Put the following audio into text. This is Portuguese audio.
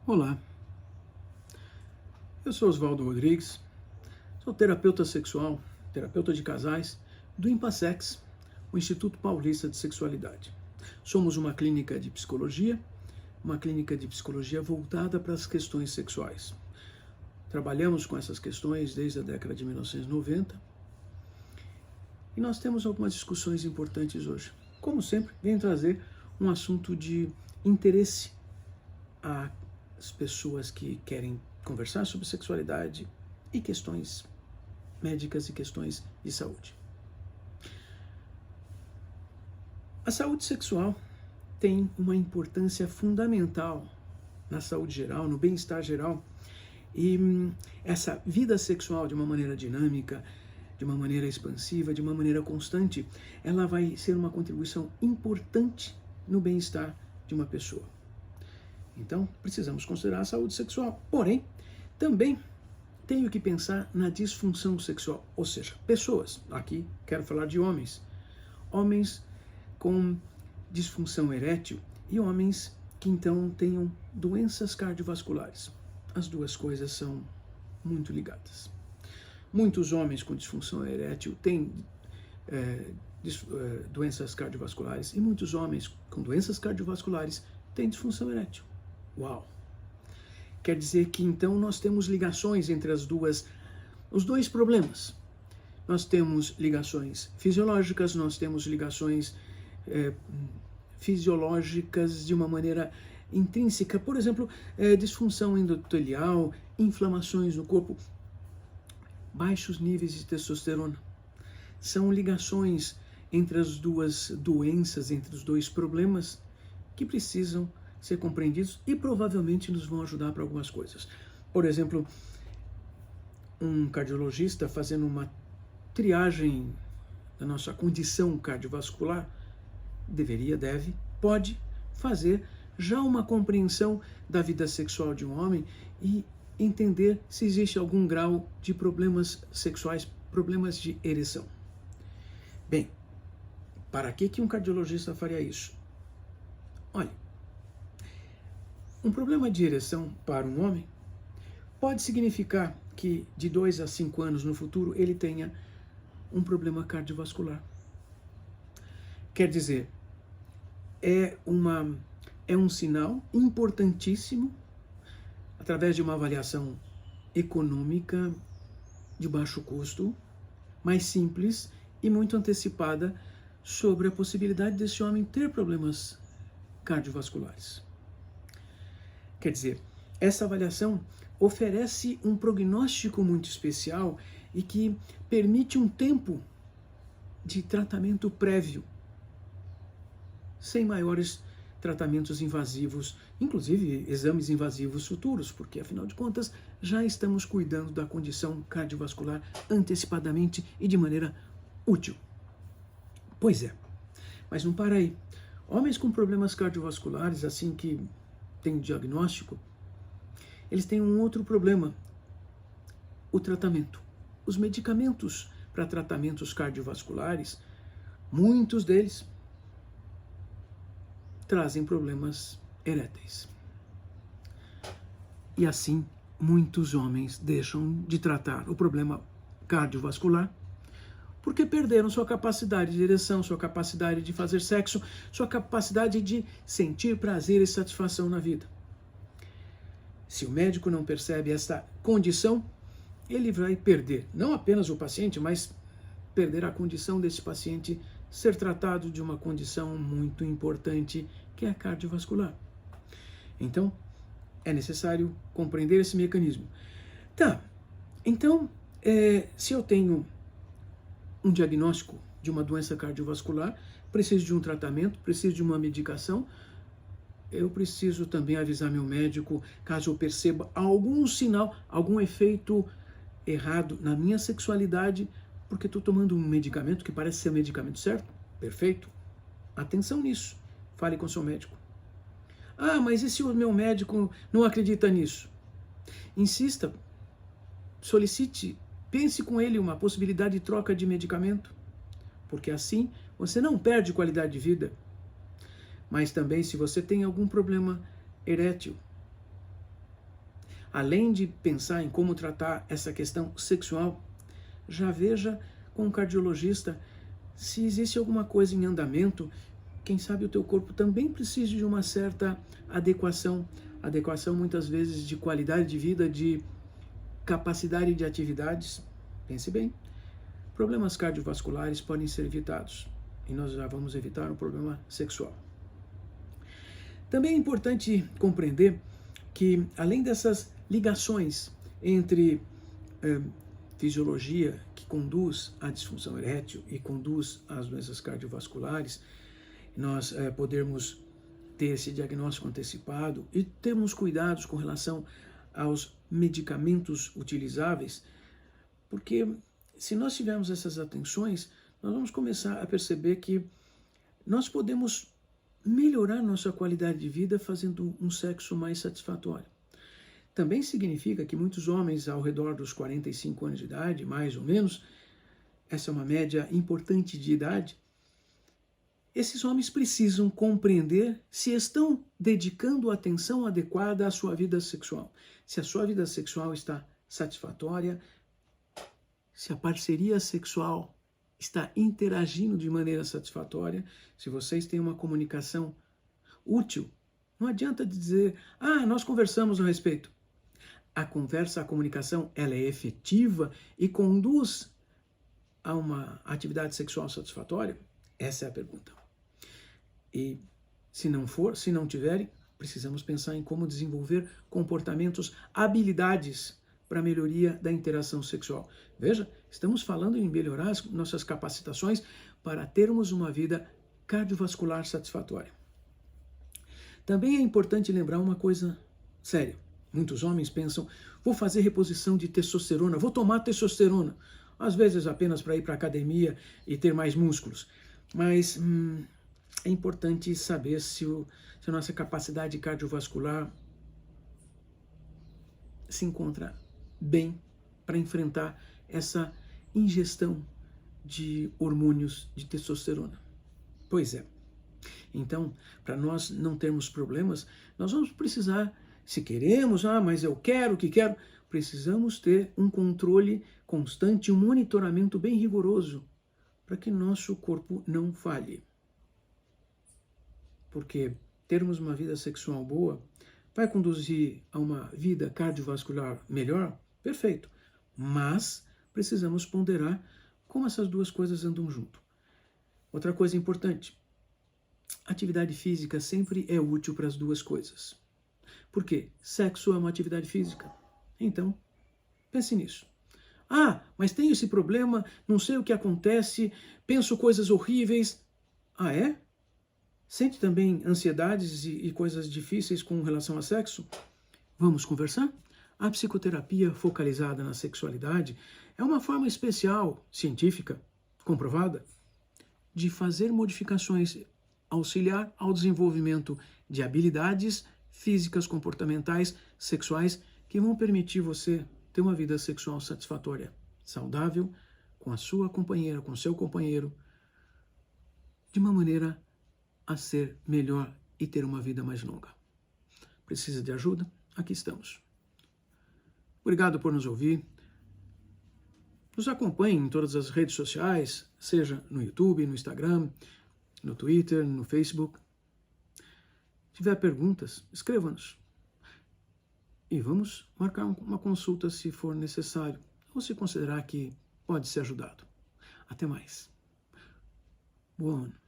Olá, eu sou Oswaldo Rodrigues, sou terapeuta sexual, terapeuta de casais do Impassex, o Instituto Paulista de Sexualidade. Somos uma clínica de psicologia voltada para as questões sexuais. Trabalhamos com essas questões desde a década de 1990 e nós temos algumas discussões importantes hoje. Como sempre, venho trazer um assunto de interesse às pessoas que querem conversar sobre sexualidade e questões médicas e questões de saúde. A saúde sexual tem uma importância fundamental na saúde geral, no bem-estar geral, e essa vida sexual de uma maneira dinâmica, de uma maneira expansiva, de uma maneira constante, ela vai ser uma contribuição importante no bem-estar de uma pessoa. Então, precisamos considerar a saúde sexual. Porém, também tenho que pensar na disfunção sexual, ou seja, pessoas. Aqui quero falar de homens. Homens com disfunção erétil e homens que então tenham doenças cardiovasculares. As duas coisas são muito ligadas. Muitos homens com disfunção erétil têm doenças cardiovasculares e muitos homens com doenças cardiovasculares têm disfunção erétil. Uau! Quer dizer que então nós temos ligações entre os dois problemas. Nós temos ligações fisiológicas, nós temos ligações fisiológicas de uma maneira intrínseca, por exemplo, disfunção endotelial, inflamações no corpo, baixos níveis de testosterona. São ligações entre as duas doenças, entre os dois problemas que precisam ser compreendidos e provavelmente nos vão ajudar para algumas coisas. Por exemplo, um cardiologista fazendo uma triagem da nossa condição cardiovascular pode fazer já uma compreensão da vida sexual de um homem e entender se existe algum grau de problemas sexuais, problemas de ereção. Bem, para que um cardiologista faria isso? Olha, um problema de ereção para um homem pode significar que de 2 a 5 anos no futuro ele tenha um problema cardiovascular. Quer dizer, é um sinal importantíssimo, através de uma avaliação econômica de baixo custo, mais simples e muito antecipada sobre a possibilidade desse homem ter problemas cardiovasculares. Quer dizer, essa avaliação oferece um prognóstico muito especial e que permite um tempo de tratamento prévio, sem maiores tratamentos invasivos, inclusive exames invasivos futuros, porque afinal de contas já estamos cuidando da condição cardiovascular antecipadamente e de maneira útil. Pois é, mas não para aí. Homens com problemas cardiovasculares, assim que tem diagnóstico, eles têm um outro problema: o tratamento. Os medicamentos para tratamentos cardiovasculares, muitos deles trazem problemas eréteis. E assim, muitos homens deixam de tratar o problema cardiovascular porque perderam sua capacidade de ereção, sua capacidade de fazer sexo, sua capacidade de sentir prazer e satisfação na vida. Se o médico não percebe essa condição, ele vai perder, não apenas o paciente, mas perder a condição desse paciente ser tratado de uma condição muito importante, que é a cardiovascular. Então, é necessário compreender esse mecanismo. Tá, então, se eu tenho um diagnóstico de uma doença cardiovascular, preciso de um tratamento, preciso de uma medicação, eu preciso também avisar meu médico caso eu perceba algum sinal, algum efeito errado na minha sexualidade, porque estou tomando um medicamento que parece ser o medicamento certo. Perfeito. Atenção nisso. Fale com seu médico. Ah, mas e se o meu médico não acredita nisso? Insista, solicite, pense com ele uma possibilidade de troca de medicamento, porque assim você não perde qualidade de vida. Mas também, se você tem algum problema erétil, além de pensar em como tratar essa questão sexual, já veja com um cardiologista se existe alguma coisa em andamento. Quem sabe o teu corpo também precisa de uma certa adequação muitas vezes de qualidade de vida, de capacidade de atividades. Pense bem, problemas cardiovasculares podem ser evitados e nós já vamos evitar um problema sexual. Também é importante compreender que, além dessas ligações entre fisiologia que conduz à disfunção erétil e conduz às doenças cardiovasculares, nós podermos ter esse diagnóstico antecipado e termos cuidados com relação aos medicamentos utilizáveis, porque se nós tivermos essas atenções, nós vamos começar a perceber que nós podemos melhorar nossa qualidade de vida fazendo um sexo mais satisfatório. Também significa que muitos homens ao redor dos 45 anos de idade, mais ou menos, essa é uma média importante de idade, esses homens precisam compreender se estão dedicando atenção adequada à sua vida sexual. Se a sua vida sexual está satisfatória, se a parceria sexual está interagindo de maneira satisfatória, se vocês têm uma comunicação útil. Não adianta dizer, nós conversamos a respeito. A conversa, a comunicação, ela é efetiva e conduz a uma atividade sexual satisfatória? Essa é a pergunta. E se não for, se não tiverem, precisamos pensar em como desenvolver comportamentos, habilidades para a melhoria da interação sexual. Veja, estamos falando em melhorar as nossas capacitações para termos uma vida cardiovascular satisfatória. Também é importante lembrar uma coisa séria. Muitos homens pensam, vou fazer reposição de testosterona, vou tomar testosterona, às vezes apenas para ir para a academia e ter mais músculos. Mas é importante saber se a nossa capacidade cardiovascular se encontra bem para enfrentar essa ingestão de hormônios de testosterona. Pois é. Então, para nós não termos problemas, nós vamos precisar, se queremos, mas eu quero, precisamos ter um controle constante, um monitoramento bem rigoroso para que nosso corpo não falhe. Porque termos uma vida sexual boa vai conduzir a uma vida cardiovascular melhor? Perfeito. Mas precisamos ponderar como essas duas coisas andam junto. Outra coisa importante, atividade física sempre é útil para as duas coisas. Por quê? Sexo é uma atividade física. Então, pense nisso. Mas tenho esse problema, não sei o que acontece, penso coisas horríveis. É? Sente também ansiedades e coisas difíceis com relação a sexo? Vamos conversar? A psicoterapia focalizada na sexualidade é uma forma especial, científica, comprovada, de fazer modificações, auxiliar ao desenvolvimento de habilidades físicas, comportamentais, sexuais, que vão permitir você ter uma vida sexual satisfatória, saudável, com a sua companheira, com o seu companheiro, de uma maneira a ser melhor e ter uma vida mais longa. Precisa de ajuda? Aqui estamos. Obrigado por nos ouvir. Nos acompanhe em todas as redes sociais, seja no YouTube, no Instagram, no Twitter, no Facebook. Se tiver perguntas, escreva-nos. E vamos marcar uma consulta se for necessário, ou se considerar que pode ser ajudado. Até mais. Boa ano.